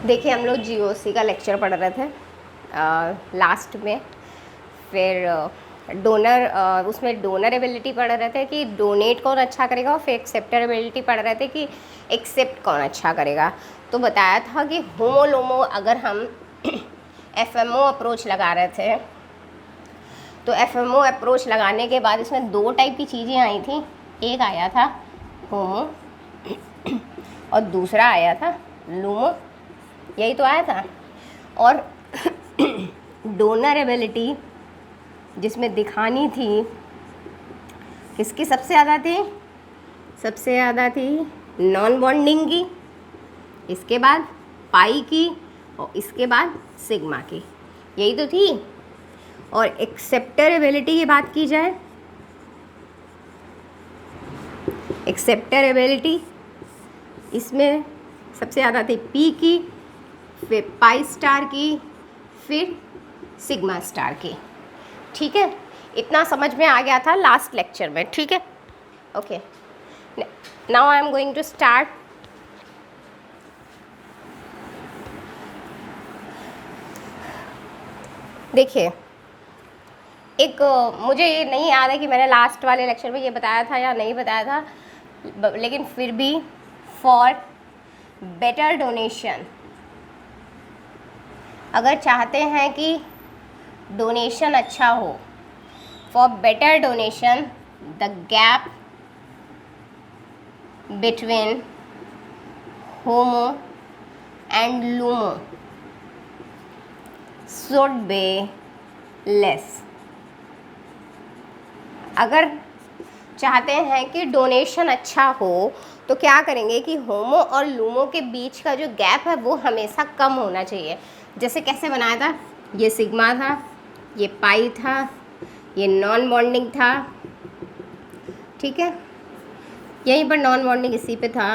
देखिए हम लोग जीओसी का लेक्चर पढ़ रहे थे लास्ट में। फिर डोनर उसमें डोनरेबिलिटी पढ़ रहे थे कि डोनेट कौन अच्छा करेगा, और फिर एक्सेप्टेबिलिटी पढ़ रहे थे कि एक्सेप्ट कौन अच्छा करेगा। तो बताया था कि होमोलोमो अगर हम एफएमओ अप्रोच लगा रहे थे तो एफएमओ अप्रोच लगाने के बाद इसमें दो टाइप की चीज़ें आई थी। एक आया था होमो और दूसरा आया था लूमो, यही तो आया था। और डोनरेबिलिटी जिसमें दिखानी थी किसकी सबसे ज़्यादा थी? सबसे ज़्यादा थी नॉन बॉन्डिंग की, इसके बाद पाई की, और इसके बाद सिग्मा की, यही तो थी। और एक्सेप्टेबिलिटी की बात की जाए, एक्सेप्टेबिलिटी इसमें सबसे ज़्यादा थी पी की, फिर पाई स्टार की, फिर सिग्मा स्टार की। ठीक है, इतना समझ में आ गया था लास्ट लेक्चर में। ठीक है, okay. Now I am going to start. देखिए, एक मुझे ये नहीं याद है कि मैंने लास्ट वाले लेक्चर में ये बताया था या नहीं बताया था, लेकिन फिर भी फॉर बेटर डोनेशन, अगर चाहते हैं कि डोनेशन अच्छा हो, for better donation the gap between homo and LUMO should be less. अगर चाहते हैं कि डोनेशन अच्छा हो तो क्या करेंगे कि होमो और लूमो के बीच का जो गैप है वो हमेशा कम होना चाहिए। जैसे कैसे बनाया था, ये सिग्मा था, ये पाई था, ये नॉन बॉन्डिंग था। ठीक है, यहीं पर नॉन बॉन्डिंग इसी पे था,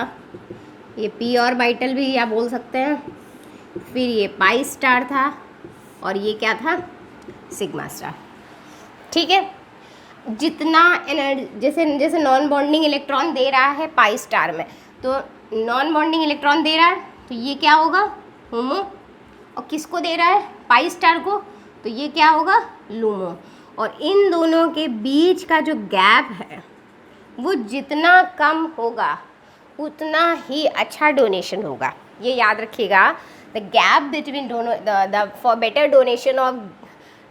ये पी ऑर्बिटल भी आप बोल सकते हैं। फिर ये पाई स्टार था और ये क्या था? Sigma star. ठीक है, जितना एनर्जी जैसे नॉन बॉन्डिंग इलेक्ट्रॉन दे रहा है पाई स्टार में, तो नॉन बॉन्डिंग इलेक्ट्रॉन दे रहा है तो ये क्या होगा? होमो। और किसको दे रहा है? पाई स्टार को, तो ये क्या होगा? लूमो। और इन दोनों के बीच का जो गैप है वो जितना कम होगा उतना ही अच्छा डोनेशन होगा। ये याद रखिएगा, द गैप बिटवीन दोनों the for better donation of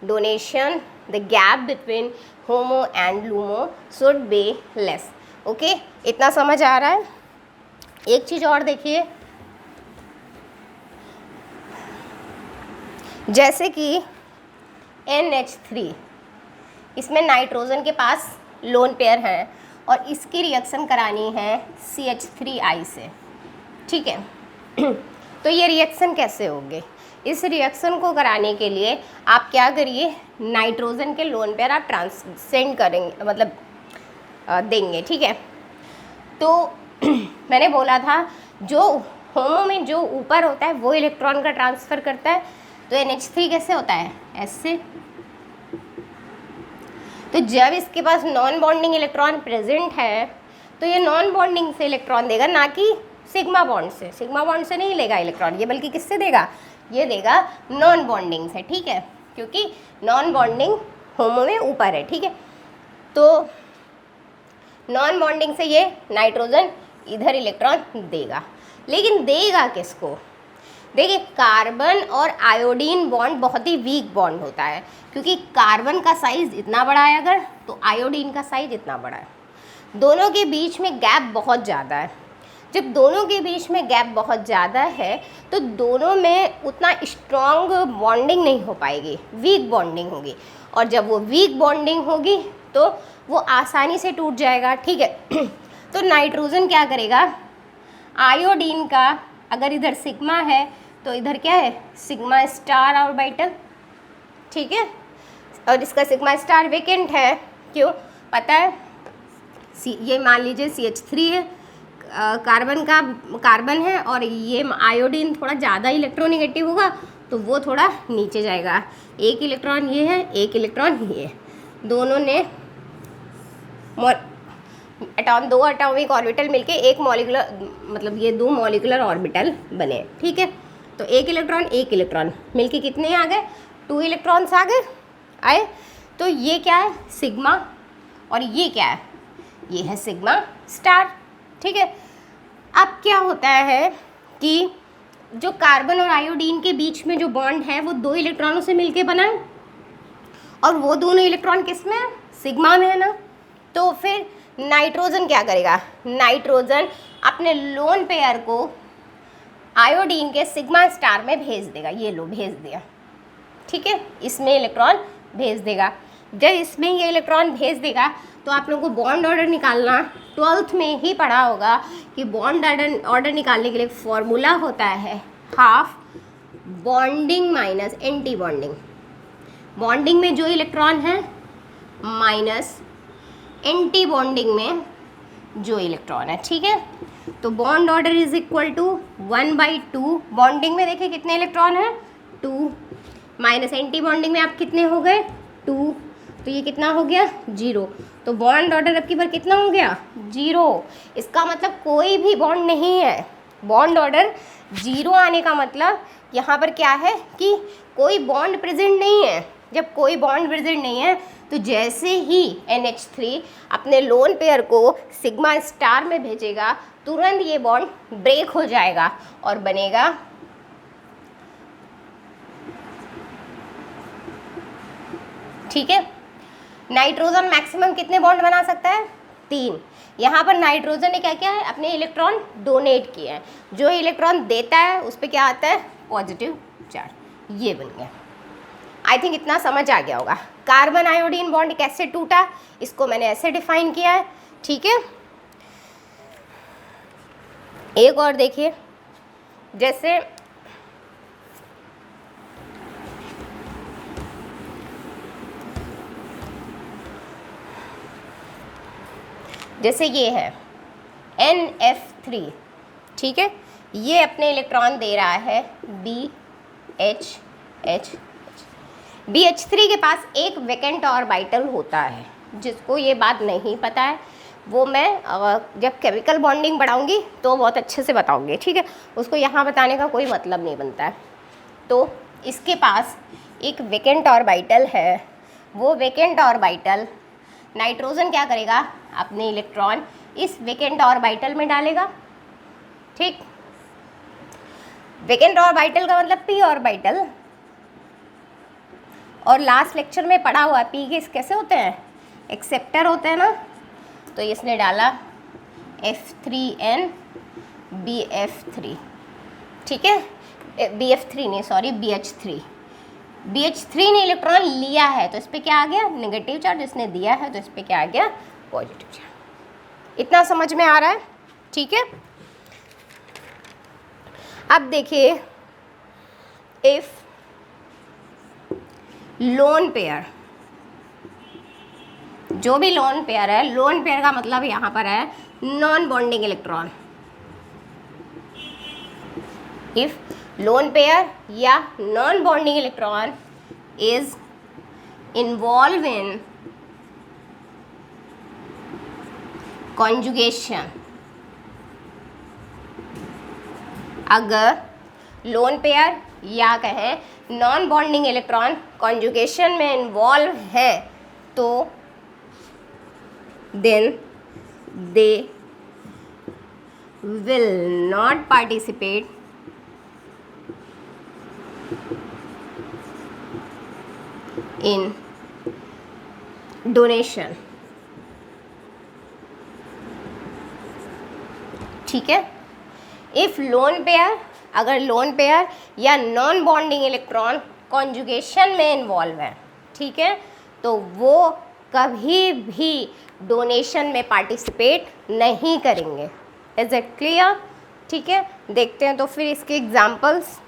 donation the gap between homo and LUMO should be less. Okay, इतना समझ आ रहा है? एक चीज़ और देखिए, जैसे कि NH3, इसमें नाइट्रोजन के पास लोन पेयर है और इसकी रिएक्शन करानी है CH3I से। ठीक है, तो ये रिएक्शन कैसे होगी? इस रिएक्शन को कराने के लिए आप क्या करिए, नाइट्रोजन के लोन पेयर आप ट्रांसेंड करेंगे, मतलब देंगे। ठीक है, तो मैंने बोला था जो होमो में जो ऊपर होता है वो इलेक्ट्रॉन का ट्रांसफ़र करता है, तो NH3 कैसे होता है? ऐसे। तो जब इसके पास नॉन बॉन्डिंग इलेक्ट्रॉन प्रेजेंट है तो ये नॉन बॉन्डिंग से इलेक्ट्रॉन देगा, ना कि सिग्मा बॉन्ड से। सिग्मा बॉन्ड से नहीं लेगा इलेक्ट्रॉन ये, बल्कि किससे देगा? ये देगा नॉन बॉन्डिंग से। ठीक है, क्योंकि नॉन बॉन्डिंग होमो में ऊपर है। ठीक है, तो नॉन बॉन्डिंग से ये नाइट्रोजन इधर इलेक्ट्रॉन देगा, लेकिन देगा किसको? देखिए, कार्बन और आयोडीन बॉन्ड बहुत ही वीक बॉन्ड होता है, क्योंकि कार्बन का साइज़ इतना बड़ा है अगर, तो आयोडीन का साइज़ इतना बड़ा है। दोनों के बीच में गैप बहुत ज़्यादा है। जब दोनों के बीच में गैप बहुत ज़्यादा है तो दोनों में उतना स्ट्रॉन्ग बॉन्डिंग नहीं हो पाएगी, वीक बॉन्डिंग होगी। और जब वो वीक बॉन्डिंग होगी तो वो आसानी से टूट जाएगा। ठीक है, तो नाइट्रोजन क्या करेगा? आयोडीन का अगर इधर सिग्मा है तो इधर क्या है? Sigma star orbital. ठीक है, और इसका सिग्मा स्टार वेकेंट है। क्यों? पता है, ये मान लीजिए CH3 है, कार्बन है, और ये आयोडीन थोड़ा ज़्यादा इलेक्ट्रोनेगेटिव होगा तो वो थोड़ा नीचे जाएगा। एक इलेक्ट्रॉन ये है, एक इलेक्ट्रॉन ये है, दोनों ने दो एटॉमिक ऑर्बिटल मिलके एक मॉलिक्यूलर, मतलब ये दो मॉलिक्यूलर ऑर्बिटल बने। ठीक है, तो एक इलेक्ट्रॉन मिलके कितने आ गए, 2 इलेक्ट्रॉन्स आ गए आए। तो ये क्या है, सिग्मा, और ये क्या है, ये है सिग्मा स्टार। ठीक है, अब क्या होता है कि जो कार्बन और आयोडीन के बीच में जो बॉन्ड है वो 2 इलेक्ट्रॉनों से मिलके बना है, और वो दोनों इलेक्ट्रॉन किस में है, सिग्मा में है ना। तो फिर नाइट्रोजन क्या करेगा, नाइट्रोजन अपने लोन पेयर को आयोडीन के सिग्मा स्टार में भेज देगा। ये लो भेज दिया, ठीक है, इसमें इलेक्ट्रॉन भेज देगा। जब इसमें ये इलेक्ट्रॉन भेज देगा तो आप लोगों को बॉन्ड ऑर्डर निकालना 12th में ही पढ़ा होगा कि बॉन्ड ऑर्डर निकालने के लिए फॉर्मूला होता है half bonding minus anti bonding. Bonding में जो इलेक्ट्रॉन है माइनस एंटी बॉन्डिंग में जो इलेक्ट्रॉन है। ठीक है, तो bond order is equal to 1/2। Bonding में देखिए कितने इलेक्ट्रॉन है, 2, माइनस एंटी बॉन्डिंग में आप कितने हो गए, 2, तो ये कितना हो गया, 0। तो बॉन्ड ऑर्डर अब की बार कितना हो गया, 0। इसका मतलब कोई भी बॉन्ड नहीं है। बॉन्ड ऑर्डर 0 आने का मतलब यहाँ पर क्या है कि कोई बॉन्ड प्रेजेंट नहीं है। जब कोई बॉन्ड प्रेजेंट नहीं है तो जैसे ही NH3 अपने लोन पेयर को सिग्मा स्टार में भेजेगा तुरंत ये बॉन्ड ब्रेक हो जाएगा और बनेगा ठीक है। नाइट्रोजन मैक्सिमम कितने बॉन्ड बना सकता है, 3। यहाँ पर नाइट्रोजन ने क्या किया है, अपने इलेक्ट्रॉन डोनेट किए हैं। जो इलेक्ट्रॉन देता है उस पर क्या आता है, पॉजिटिव चार्ज। ये बन गया। आई थिंक इतना समझ आ गया होगा। कार्बन आयोडीन बॉन्ड कैसे टूटा, इसको मैंने ऐसे डिफाइन किया है। ठीक है, एक और देखिए, जैसे ये है NF3, ठीक है, ये अपने इलेक्ट्रॉन दे रहा है BH3 के पास एक वैकेंट ऑर्बिटल होता है। जिसको ये बात नहीं पता है वो मैं जब केमिकल बॉन्डिंग पढ़ाऊँगी तो बहुत अच्छे से बताऊँगी। ठीक है, उसको यहाँ बताने का कोई मतलब नहीं बनता है। तो इसके पास एक वैकेंट ऑर्बिटल है। वो वैकेंट ऑर्बिटल नाइट्रोजन क्या करेगा, अपने इलेक्ट्रॉन इस वैकेंट ऑर्बिटल में डालेगा। ठीक, वैकेंट ऑर्बिटल का मतलब p ऑर्बिटल। और लास्ट लेक्चर में पढ़ा हुआ p के कैसे होते हैं, एक्सेप्टर होते हैं ना। तो इसने डाला F3N BF3, ठीक है, BF3 नहीं, सॉरी, BH3 ने इलेक्ट्रॉन लिया है तो इस पर क्या आ गया, नेगेटिव चार्ज। इसने दिया है तो इस पर क्या आ गया, पॉजिटिव चार्ज। इतना समझ में आ रहा है, ठीक है। अब देखिए, इफ लोन पेयर, जो भी लोन पेयर है, लोन पेयर का मतलब यहाँ पर है non bonding electron. If lone pair या non bonding electron is involve in conjugation, अगर लोन पेयर या कहें नॉन बॉन्डिंग इलेक्ट्रॉन कॉन्जुगेशन में इन्वॉल्व है तो then they will not participate in donation। ठीक है, इफ लोन पेयर, अगर लोन पेयर या नॉन बॉन्डिंग इलेक्ट्रॉन कॉन्जुगेशन में इन्वॉल्व है, ठीक है, तो वो कभी भी डोनेशन में पार्टिसिपेट नहीं करेंगे। Is it clear? ठीक है, देखते हैं तो फिर इसके एग्जांपल्स।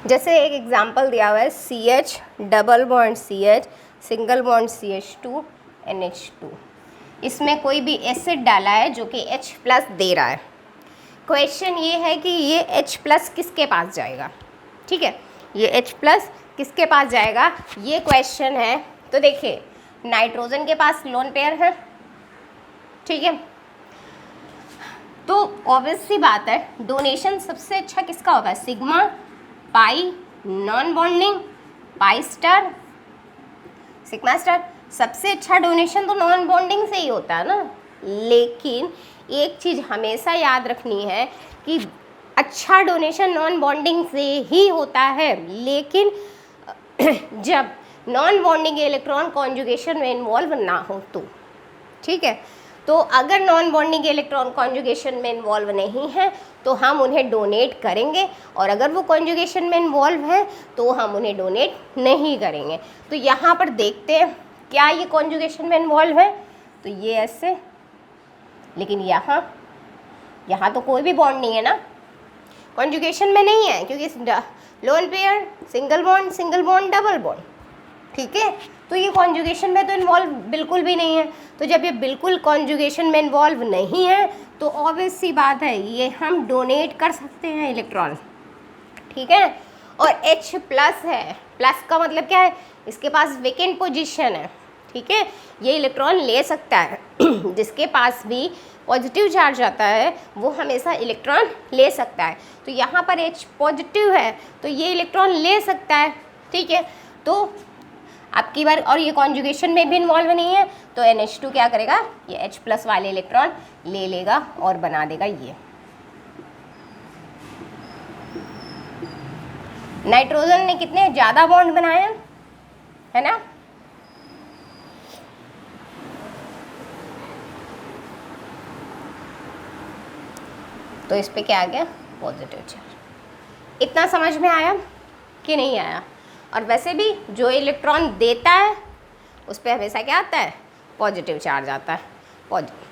जैसे एक एग्जांपल दिया हुआ है CH double bond CH single bond CH2 NH2। इसमें कोई भी एसिड डाला है जो कि H+ दे रहा है। क्वेश्चन ये है कि ये H+ किसके पास जाएगा। ठीक है, ये H+ किसके पास जाएगा, ये क्वेश्चन है। तो देखिए, नाइट्रोजन के पास लोन पेयर है, ठीक है। तो ऑब्वियस सी बात है डोनेशन सबसे अच्छा किसका होता है, sigma, pi, non bonding, pi star, sigma star. सबसे अच्छा डोनेशन तो नॉन बॉन्डिंग से ही होता है ना। लेकिन एक चीज़ हमेशा याद रखनी है कि अच्छा डोनेशन नॉन बॉन्डिंग से ही होता है, लेकिन जब नॉन बॉन्डिंग इलेक्ट्रॉन कॉन्जुगेशन में इन्वॉल्व ना हो तो, ठीक है। तो अगर नॉन बॉन्डिंग इलेक्ट्रॉन कॉन्जुगेशन में इन्वॉल्व नहीं है तो हम उन्हें डोनेट करेंगे, और अगर वो कॉन्जुगेशन में इन्वॉल्व है तो हम उन्हें डोनेट नहीं करेंगे। तो यहाँ पर देखते हैं क्या ये कॉन्जुगेशन में इन्वॉल्व है, तो ये ऐसे, लेकिन यहाँ तो कोई भी बॉन्ड नहीं है ना, कॉन्जुगेशन में नहीं है, क्योंकि lone pair, single bond double bond, ठीक है। तो ये कॉन्जुगेशन में तो इन्वॉल्व बिल्कुल भी नहीं है। तो जब ये बिल्कुल कॉन्जुगेशन में इन्वॉल्व नहीं है तो ऑब्वियस सी बात है ये हम डोनेट कर सकते हैं इलेक्ट्रॉन, ठीक है। और H प्लस है, प्लस का मतलब क्या है, इसके पास वेकेंट पोजीशन है, ठीक है। ये इलेक्ट्रॉन ले सकता है जिसके पास भी पॉजिटिव चार्ज आता है वो हमेशा इलेक्ट्रॉन ले सकता है। तो यहाँ पर H पॉजिटिव है तो ये इलेक्ट्रॉन ले सकता है, ठीक है। तो आपकी बार, और ये कॉन्जुगेशन में भी इन्वॉल्व नहीं है तो NH2 क्या करेगा, ये H प्लस वाले इलेक्ट्रॉन ले लेगा और बना देगा ये। नाइट्रोजन ने कितने ज़्यादा बॉन्ड बनाए हैं, है ना। तो इस पे क्या आ गया, पॉजिटिव चार्ज। इतना समझ में आया कि नहीं आया। और वैसे भी जो इलेक्ट्रॉन देता है उस पर हमेशा क्या आता है, पॉजिटिव चार्ज आता है, पॉजिटिव।